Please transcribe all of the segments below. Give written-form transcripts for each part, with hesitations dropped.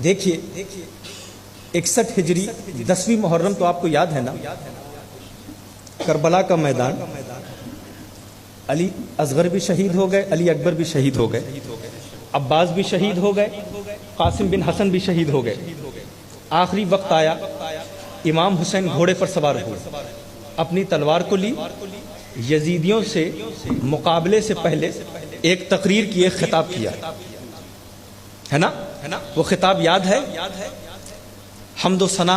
देखिए 61 हिजरी 10वीं मुहर्रम तो आपको याद है ना, करबला का मैदान, अली असगर भी शहीद हो गए, अली अकबर भी शहीद हो गए, अब्बास भी शहीद हो गए, कासिम बिन हसन भी शहीद हो गए। आखिरी वक्त आया, इमाम हुसैन घोड़े पर सवार हुए, अपनी तलवार को ली, यजीदियों से मुकाबले से पहले एक तकरीर की, एक खिताब किया, है ना? वो खिताब याद है? हम्दो सना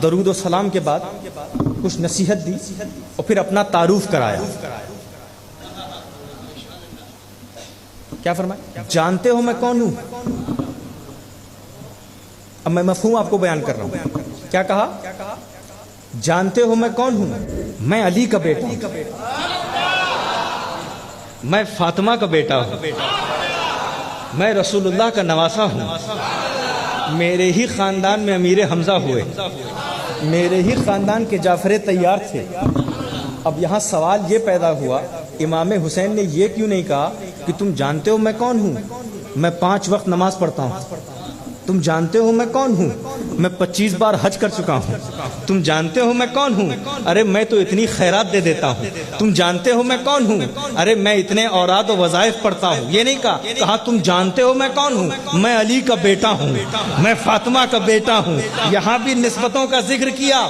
दरूद व सलाम के बाद कुछ नसीहत दी और फिर अपना तारुफ कराया। क्या फरमाया? जानते हो मैं कौन हूं? अब मैं मफहूम आपको बयान कर रहा हूं। क्या कहा? जानते हो मैं कौन हूं? मैं अली का बेटा हूं, मैं फातिमा का बेटा हूं, मैं रसूलुल्लाह का नवासा हूं, मेरे ही खानदान में अमीर हमजा हुए, मेरे ही खानदान के जाफर तैयार थे। अब यहाँ सवाल ये पैदा हुआ, इमाम हुसैन ने ये क्यों नहीं कहा कि तुम जानते हो मैं कौन हूँ? मैं 5 वक्त नमाज पढ़ता हूँ। तुम जानते हो मैं कौन हूँ? मैं 25 बार हज कर चुका हूँ। तुम जानते हो मैं कौन हूँ? अरे मैं तो इतनी खैरात दे देता हूँ। तुम जानते हो मैं कौन हूँ? अरे मैं इतने औराद और वज़ाइफ पढ़ता हूँ। ये नहीं कहा तुम जानते हो मैं कौन हूँ? मैं अली का बेटा हूँ, मैं फातिमा का बेटा हूँ। यहाँ भी निस्बतों का जिक्र किया,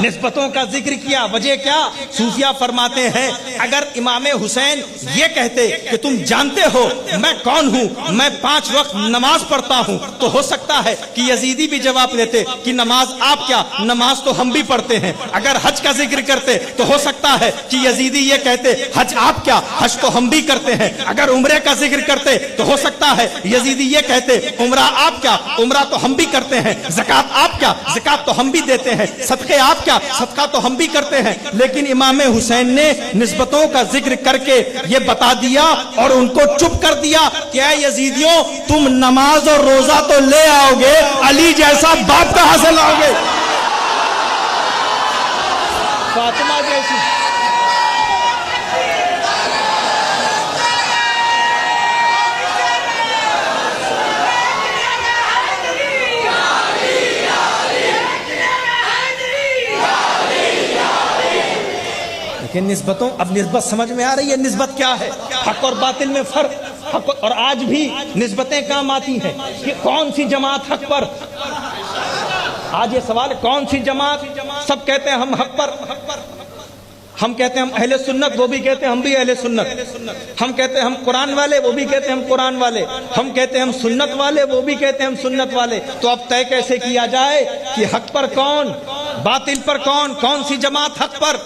निस्बतों का जिक्र किया। वजह क्या? सूफिया फरमाते हैं अगर इमाम हुसैन ये कहते कि तुम जानते हो मैं कौन हूँ, मैं 5 वक्त नमाज पढ़ता हूँ, तो हो सकता है कि यजीदी भी जवाब देते कि नमाज आप क्या, नमाज तो हम भी पढ़ते हैं। अगर हज का जिक्र करते तो हो सकता है कि यजीदी ये कहते हज आप क्या, हज तो हम भी करते हैं। अगर उम्रे का जिक्र करते तो हो सकता है यजीदी ये कहते उम्रा आप क्या, उम्रा तो हम भी करते हैं। ज़कात आप क्या, ज़कात तो हम भी देते हैं। सदक़े आप क्या, सदका तो हम भी करते हैं। लेकिन इमाम हुसैन ने निस्बतों का जिक्र करके ये बता दिया और उनको चुप कर दिया। क्या यजीदियों, तुम नमाज और रोजा तो ले आओगे, अली जैसा बाप कहां से लाओगे? फातिमा जैसी। लेकिन निस्बतों, अब निस्बत समझ में आ रही है निस्बत क्या है, हक और बातिल में फर्क। हक और आज भी निस्बतें काम आती हैं कि कौन सी जमात हक पर। आज ये सवाल है कौन सी जमात? सब कहते हैं हम हक पर, हम कहते हैं हम अहले सुन्नत, वो भी कहते हैं हम भी अहले सुन्नत। हम कहते हैं हम कुरान वाले, वो भी कहते हैं हम कुरान वाले। हम कहते हैं हम सुन्नत वाले, वो भी कहते हैं हम सुन्नत वाले। तो अब तय कैसे किया जाए कि हक पर कौन, बातिल पर कौन, कौन सी जमात हक पर?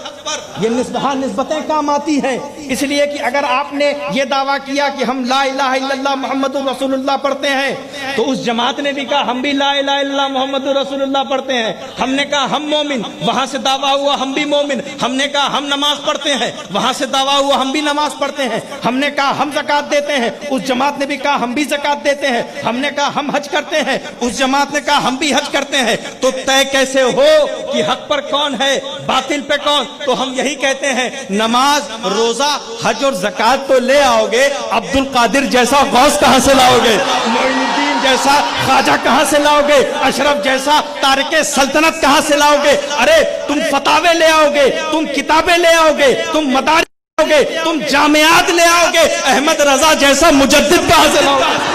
ये निस्बतें काम आती हैं। इसलिए कि अगर आपने ये दावा किया कि हम ला इलाहा इल्लल्लाह मुहम्मदुर रसूलुल्लाह पढ़ते हैं, तो उस जमात ने भी कहा हम भी ला इलाहा इल्लल्लाह मुहम्मदुर रसूलुल्लाह पढ़ते हैं। हमने कहा हम मोमिन, वहां से दावा हुआ हम भी मोमिन। हमने कहा हम नमाज पढ़ते हैं, वहां से दावा हुआ हम भी नमाज पढ़ते हैं। हमने कहा हम ज़कात देते हैं, उस जमात ने भी कहा हम भी ज़कात देते हैं। हमने कहा हम हज करते हैं, उस जमात ने कहा हम भी हज करते हैं। तो तय कैसे हो कि हक पर कौन है, बातिल पे कौन? तो हम यही कहते हैं नमाज, रोजा, हज और ज़कात तो ले आओगे, अब्दुल कादिर जैसा गौस कहां से लाओगे? मोइनुद्दीन जैसा ख्वाजा कहां से लाओगे? अशरफ जैसा तारिक सल्तनत कहां से लाओगे? अरे तुम फतावे ले आओगे, तुम किताबें ले आओगे, तुम मदारिस ले आओगे, तुम जामियात ले आओगे, अहमद रजा जैसा मुजद्दिद कहां से लाओगे?